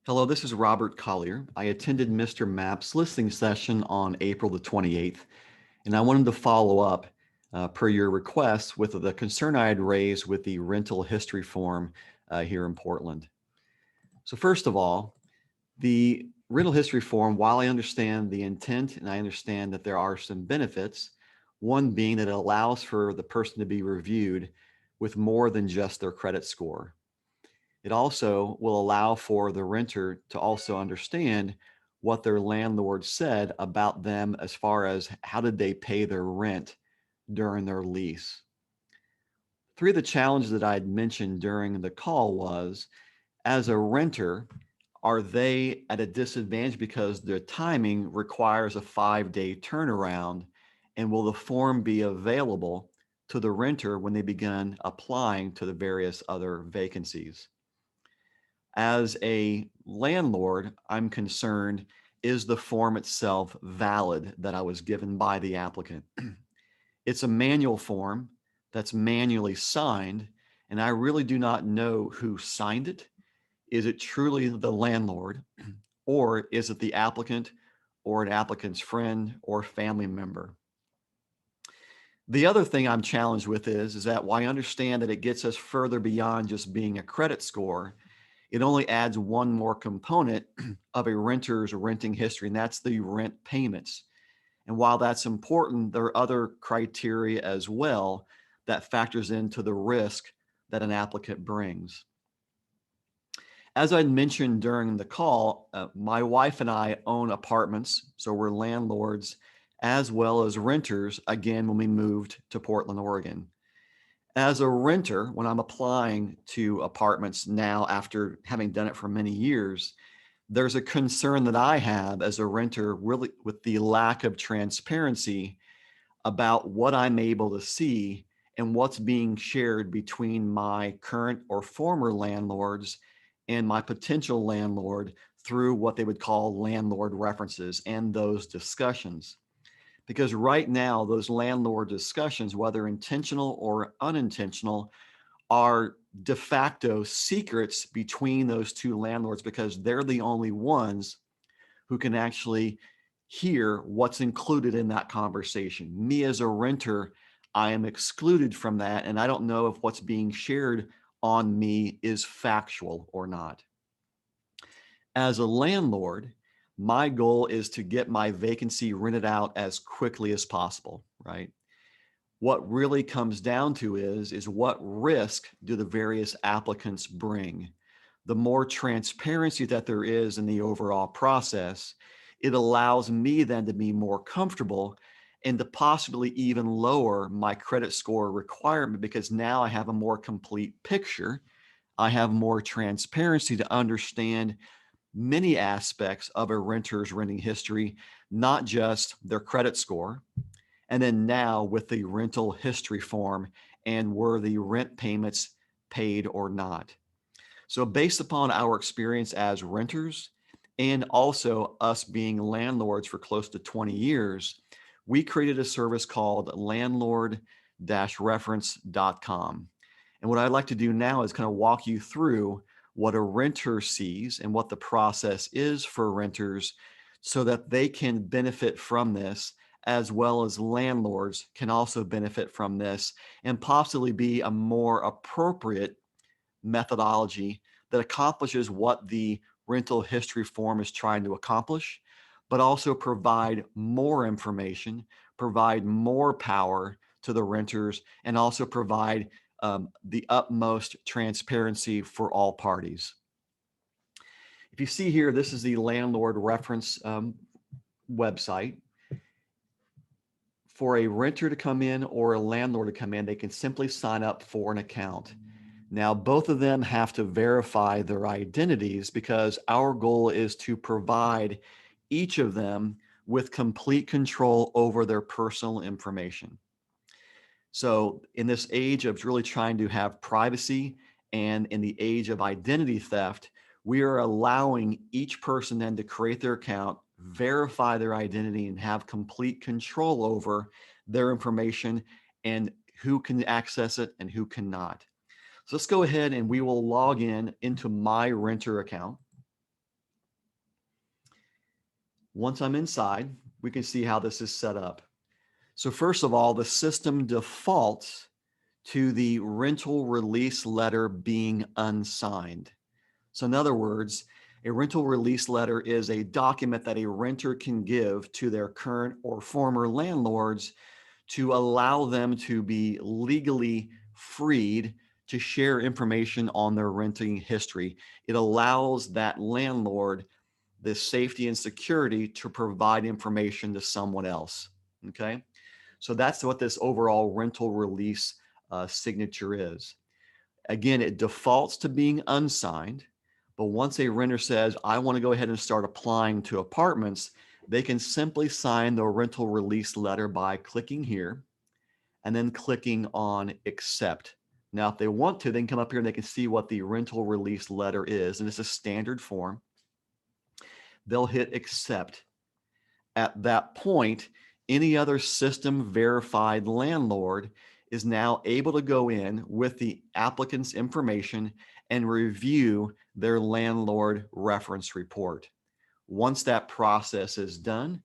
Hello, this is Robert Collier. I attended Mr. Mapp's listening session on April the 28th, and I wanted to follow up per your request with the concern I had raised with the rental history form here in Portland. So first of all, the rental history form, while I understand the intent and I understand that there are some benefits, one being that it allows for the person to be reviewed with more than just their credit score. It also will allow for the renter to also understand what their landlord said about them as far as how did they pay their rent during their lease. Three of the challenges that I had mentioned during the call was, as a renter, are they at a disadvantage because their timing requires a 5-day turnaround? And will the form be available to the renter when they begin applying to the various other vacancies? As a landlord, I'm concerned, is the form itself valid that I was given by the applicant? It's a manual form that's manually signed, and I really do not know who signed it. Is it truly the landlord, or is it the applicant or an applicant's friend or family member? The other thing I'm challenged with is that while I understand that it gets us further beyond just being a credit score, it only adds one more component of a renter's renting history, and that's the rent payments. And while that's important, there are other criteria as well that factors into the risk that an applicant brings. As I mentioned during the call, my wife and I own apartments, so we're landlords as well as renters, again, when we moved to Portland, Oregon. As a renter, when I'm applying to apartments now after having done it for many years, there's a concern that I have as a renter really with the lack of transparency about what I'm able to see and what's being shared between my current or former landlords and my potential landlord through what they would call landlord references and those discussions. Because right now, those landlord discussions, whether intentional or unintentional, are de facto secrets between those two landlords because they're the only ones who can actually hear what's included in that conversation. Me as a renter, I am excluded from that, and I don't know if what's being shared on me is factual or not. As a landlord, my goal is to get my vacancy rented out as quickly as possible, right? What really comes down to is what risk do the various applicants bring? The more transparency that there is in the overall process, it allows me then to be more comfortable and to possibly even lower my credit score requirement because now I have a more complete picture. I have more transparency to understand many aspects of a renter's renting history, not just their credit score. And then now with the rental history form and were the rent payments paid or not. So based upon our experience as renters and also us being landlords for close to 20 years, we created a service called Landlord-Reference.com. And what I'd like to do now is kind of walk you through what a renter sees and what the process is for renters so that they can benefit from this as well as landlords can also benefit from this and possibly be a more appropriate methodology that accomplishes what the rental history form is trying to accomplish, but also provide more information, provide more power to the renters, and also provide the utmost transparency for all parties. If you see here, this is the landlord reference website. For a renter to come in or a landlord to come in, they can simply sign up for an account. Now, both of them have to verify their identities because our goal is to provide each of them with complete control over their personal information. So in this age of really trying to have privacy and in the age of identity theft, we are allowing each person then to create their account, verify their identity, and have complete control over their information and who can access it and who cannot. So let's go ahead and we will log in into my renter account. Once I'm inside, we can see how this is set up. So first of all, the system defaults to the rental release letter being unsigned. So in other words, a rental release letter is a document that a renter can give to their current or former landlords to allow them to be legally freed to share information on their renting history. It allows that landlord the safety and security to provide information to someone else. Okay, so that's what this overall rental release signature is. Again, it defaults to being unsigned, but once a renter says, I want to go ahead and start applying to apartments, they can simply sign the rental release letter by clicking here and then clicking on accept. Now, if they want to, they can come up here and they can see what the rental release letter is, and it's a standard form. They'll hit accept. At that point, any other system verified landlord is now able to go in with the applicant's information and review their landlord reference report. Once that process is done,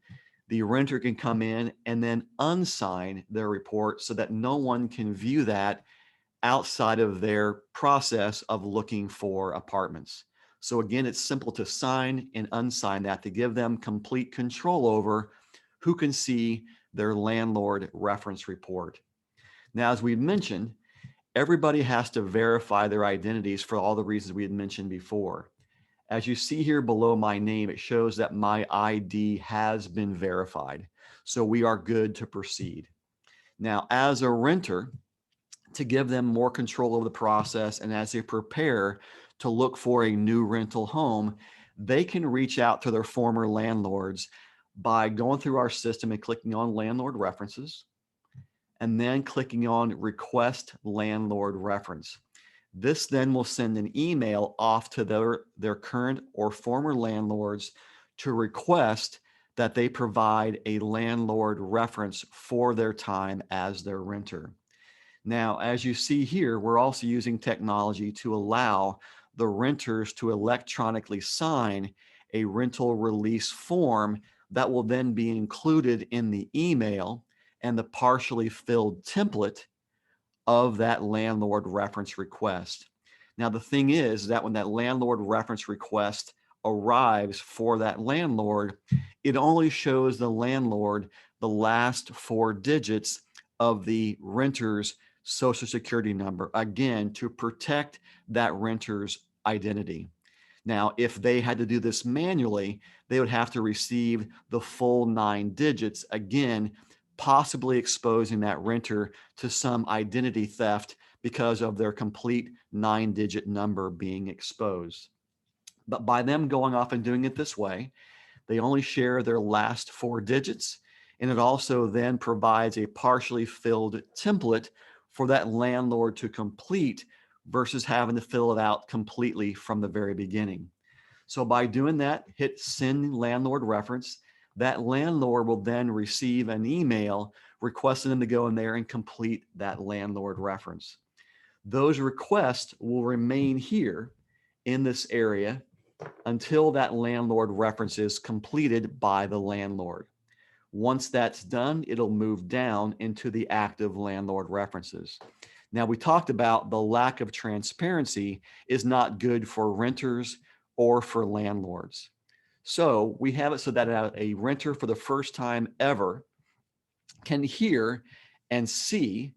the renter can come in and then unsign their report so that no one can view that outside of their process of looking for apartments. So again, it's simple to sign and unsign that to give them complete control over who can see their landlord reference report. Now, as we mentioned, everybody has to verify their identities for all the reasons we had mentioned before. As you see here below my name, it shows that my ID has been verified. So we are good to proceed. Now, as a renter, to give them more control over the process, and as they prepare to look for a new rental home, they can reach out to their former landlords by going through our system and clicking on Landlord References, and then clicking on Request Landlord Reference. This then will send an email off to their current or former landlords to request that they provide a landlord reference for their time as their renter. Now, as you see here, we're also using technology to allow the renters to electronically sign a rental release form that will then be included in the email and the partially filled template of that landlord reference request. Now, the thing is that when that landlord reference request arrives for that landlord, it only shows the landlord the last 4 digits of the renter's social security number, again, to protect that renter's identity. Now, if they had to do this manually, they would have to receive the full 9 digits, again, possibly exposing that renter to some identity theft because of their complete 9-digit number being exposed. But by them going off and doing it this way, they only share their last 4 digits, and it also then provides a partially filled template for that landlord to complete versus having to fill it out completely from the very beginning. So by doing that, hit Send Landlord Reference. That landlord will then receive an email requesting them to go in there and complete that landlord reference. Those requests will remain here in this area until that landlord reference is completed by the landlord. Once that's done, it'll move down into the active landlord references. Now, we talked about the lack of transparency is not good for renters or for landlords. So we have it so that a renter for the first time ever can hear and see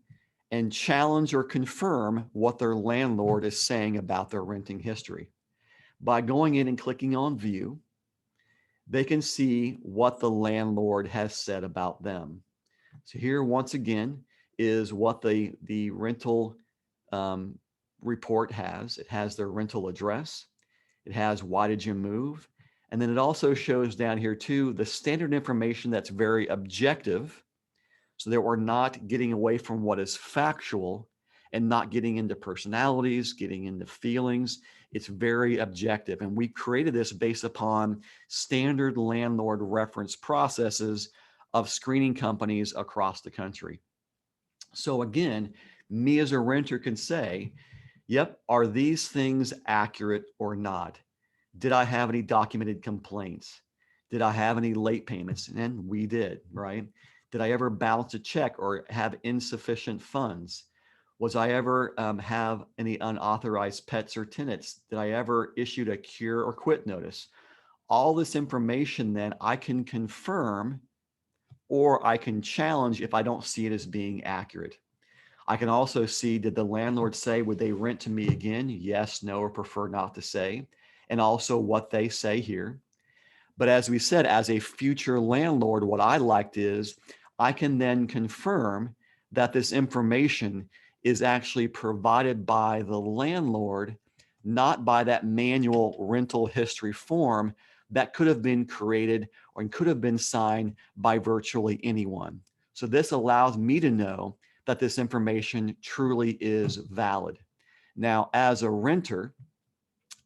and challenge or confirm what their landlord is saying about their renting history. By going in and clicking on View, they can see what the landlord has said about them. So here, once again, is what the rental report has. It has their rental address. It has why did you move? And then it also shows down here too, the standard information that's very objective, so that we're not getting away from what is factual and not getting into personalities, getting into feelings. It's very objective. And we created this based upon standard landlord reference processes of screening companies across the country. So again, me as a renter can say, yep, are these things accurate or not? Did I have any documented complaints? Did I have any late payments? And we did, right? Did I ever balance a check or have insufficient funds? Was I ever have any unauthorized pets or tenants? Did I ever issue a cure or quit notice? All this information then I can confirm or I can challenge if I don't see it as being accurate. I can also see, did the landlord say, would they rent to me again? Yes, no, or prefer not to say. And also what they say here. But as we said, as a future landlord, what I liked is I can then confirm that this information is actually provided by the landlord, not by that manual rental history form that could have been created or could have been signed by virtually anyone. So this allows me to know that this information truly is valid. Now, as a renter,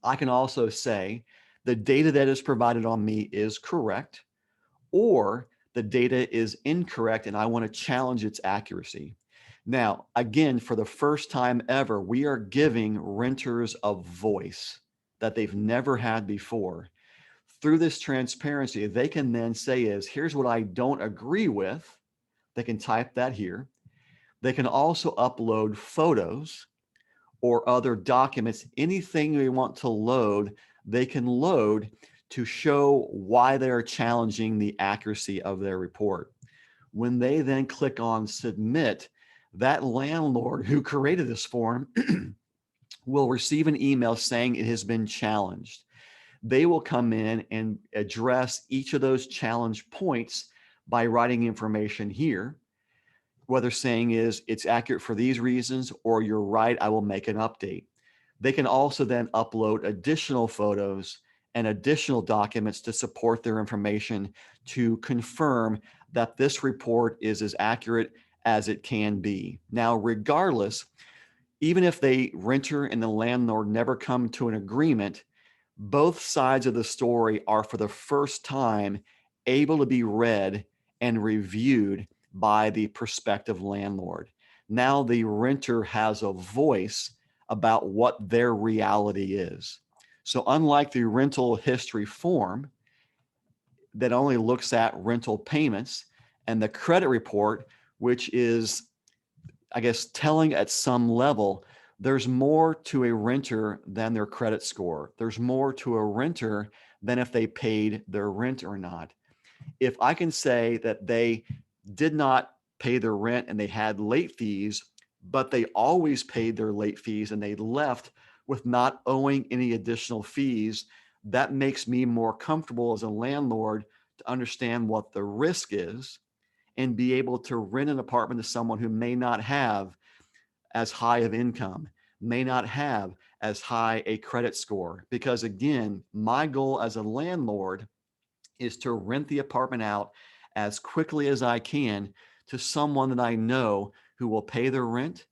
I can also say the data that is provided on me is correct, or the data is incorrect and I want to challenge its accuracy. Now, again, for the first time ever, we are giving renters a voice that they've never had before. Through this transparency, they can then say is, here's what I don't agree with. They can type that here. They can also upload photos or other documents, anything they want to load, they can load to show why they're challenging the accuracy of their report. When they then click on submit, that landlord who created this form will receive an email saying it has been challenged. They will come in and address each of those challenge points by writing information here, whether saying is it's accurate for these reasons or you're right, I will make an update. They can also then upload additional photos and additional documents to support their information to confirm that this report is as accurate as it can be. Now, regardless, even if the renter and the landlord never come to an agreement, both sides of the story are for the first time able to be read and reviewed by the prospective landlord. Now the renter has a voice about what their reality is. So unlike the rental history form that only looks at rental payments and the credit report, which is, I guess, telling at some level, there's more to a renter than their credit score. There's more to a renter than if they paid their rent or not. If I can say that they did not pay their rent and they had late fees, but they always paid their late fees and they left with not owing any additional fees, that makes me more comfortable as a landlord to understand what the risk is and be able to rent an apartment to someone who may not have as high of income, may not have as high a credit score. Because again, my goal as a landlord is to rent the apartment out as quickly as I can to someone that I know who will pay their rent,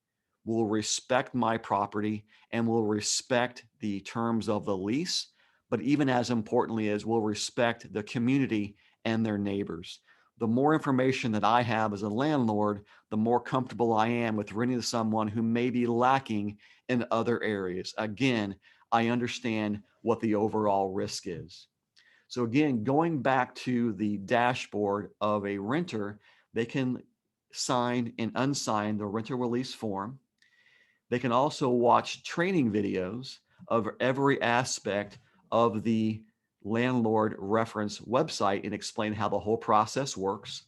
will respect my property, and will respect the terms of the lease. But even as importantly is will respect the community and their neighbors. The more information that I have as a landlord, the more comfortable I am with renting to someone who may be lacking in other areas. Again, I understand what the overall risk is. So again, going back to the dashboard of a renter, they can sign and unsign the renter release form. They can also watch training videos of every aspect of the landlord reference website and explain how the whole process works.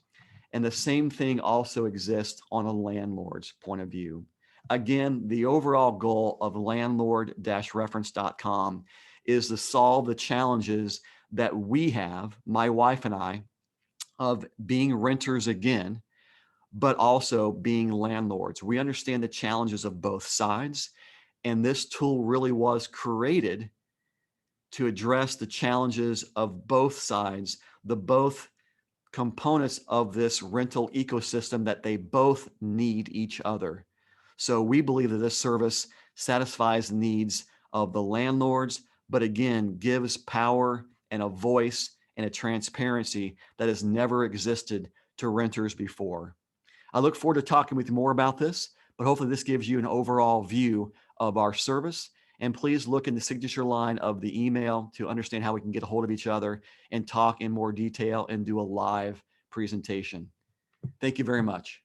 And the same thing also exists on a landlord's point of view. Again, the overall goal of Landlord-Reference.com is to solve the challenges that we have, my wife and I, of being renters again, but also being landlords. We understand the challenges of both sides, and this tool really was created to address the challenges of both sides, the both components of this rental ecosystem that they both need each other. So we believe that this service satisfies the needs of the landlords, but again, gives power and a voice and a transparency that has never existed to renters before. I look forward to talking with you more about this, but hopefully this gives you an overall view of our service And please look in the signature line of the email to understand how we can get a hold of each other and talk in more detail and do a live presentation. Thank you very much.